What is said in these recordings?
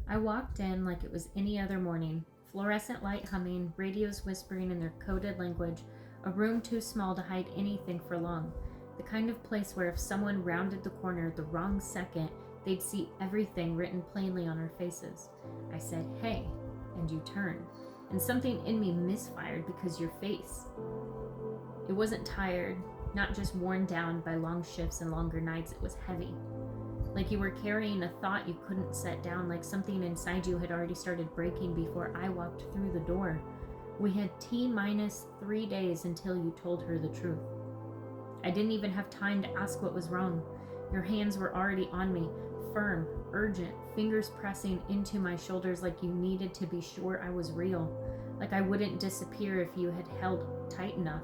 I walked in like it was any other morning. Fluorescent light humming, radios whispering in their coded language, a room too small to hide anything for long. The kind of place where if someone rounded the corner at the wrong second, they'd see everything written plainly on our faces. I said, "Hey," and you turned. And something in me misfired because your face. It wasn't tired, not just worn down by long shifts and longer nights, it was heavy. Like you were carrying a thought you couldn't set down, like something inside you had already started breaking before I walked through the door. We had T-minus 3 days until you told her the truth. I didn't even have time to ask what was wrong. Your hands were already on me, firm, urgent, fingers pressing into my shoulders like you needed to be sure I was real, like I wouldn't disappear if you had held tight enough.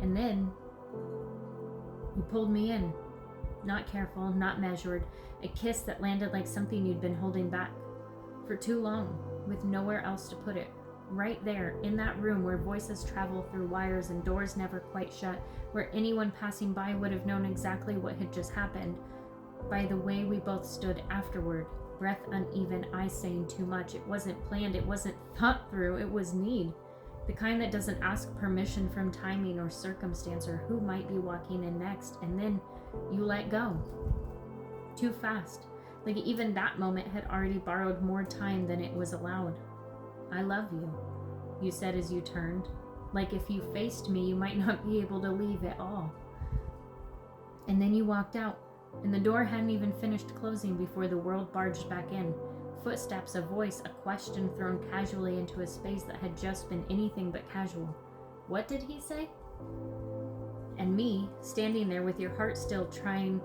And then you pulled me in. Not careful, not measured, a kiss that landed like something you'd been holding back for too long, with nowhere else to put it. Right there, in that room where voices travel through wires and doors never quite shut, where anyone passing by would have known exactly what had just happened, by the way we both stood afterward, breath uneven, eyes saying too much. It wasn't planned, it wasn't thought through, it was need. The kind that doesn't ask permission from timing or circumstance or who might be walking in next, and then you let go. Too fast. Like even that moment had already borrowed more time than it was allowed. "I love you," you said as you turned. Like if you faced me, you might not be able to leave at all. And then you walked out, and the door hadn't even finished closing before the world barged back in. Footsteps, a voice, a question thrown casually into a space that had just been anything but casual. "What did he say?" And me, standing there with your heart still trying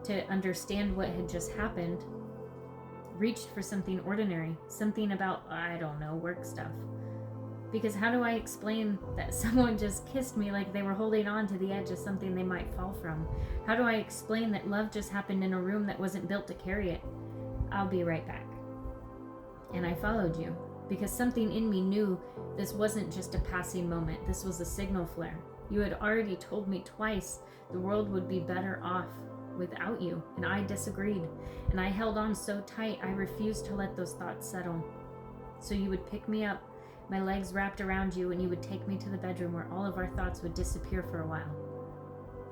to understand what had just happened, reached for something ordinary, something about, I don't know, work stuff. Because how do I explain that someone just kissed me like they were holding on to the edge of something they might fall from? How do I explain that love just happened in a room that wasn't built to carry it? "I'll be right back." And I followed you, because something in me knew this wasn't just a passing moment, this was a signal flare. You had already told me twice the world would be better off without you, and I disagreed. And I held on so tight, I refused to let those thoughts settle. So you would pick me up, my legs wrapped around you, and you would take me to the bedroom where all of our thoughts would disappear for a while.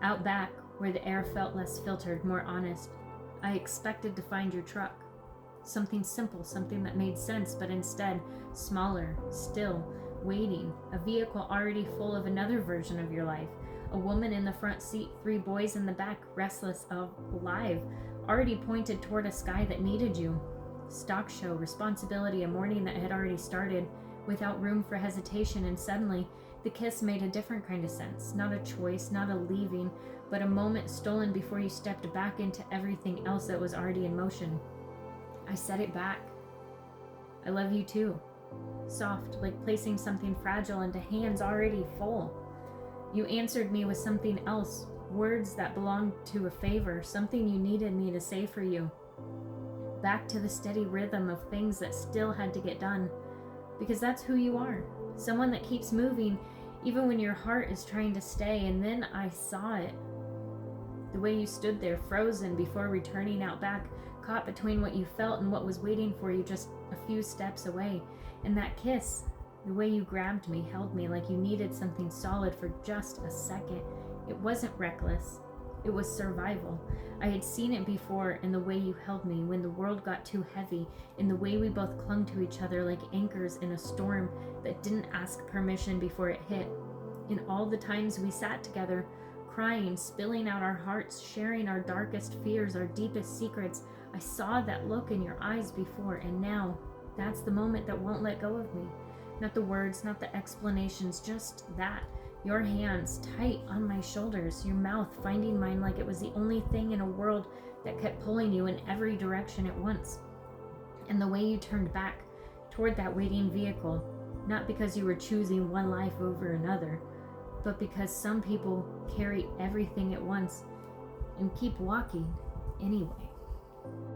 Out back, where the air felt less filtered, more honest, I expected to find your truck. Something simple, something that made sense, but instead, smaller, still, waiting, a vehicle already full of another version of your life, a woman in the front seat, 3 boys in the back, restless, alive, already pointed toward a sky that needed you. Stock show, responsibility, a morning that had already started, without room for hesitation, and suddenly, the kiss made a different kind of sense. Not a choice, not a leaving, but a moment stolen before you stepped back into everything else that was already in motion. I said it back. "I love you too." Soft, like placing something fragile into hands already full. You answered me with something else, words that belonged to a favor, something you needed me to say for you. Back to the steady rhythm of things that still had to get done. Because that's who you are. Someone that keeps moving even when your heart is trying to stay. And then I saw it. The way you stood there, frozen before returning out back, caught between what you felt and what was waiting for you just a few steps away. And that kiss, the way you grabbed me, held me like you needed something solid for just a second. It wasn't reckless. It was survival. I had seen it before in the way you held me when the world got too heavy, in the way we both clung to each other like anchors in a storm that didn't ask permission before it hit. In all the times we sat together, crying, spilling out our hearts, sharing our darkest fears, our deepest secrets, I saw that look in your eyes before, and now, that's the moment that won't let go of me. Not the words, not the explanations, just that. Your hands tight on my shoulders, your mouth finding mine like it was the only thing in a world that kept pulling you in every direction at once. And the way you turned back toward that waiting vehicle, not because you were choosing one life over another, but because some people carry everything at once and keep walking anyway.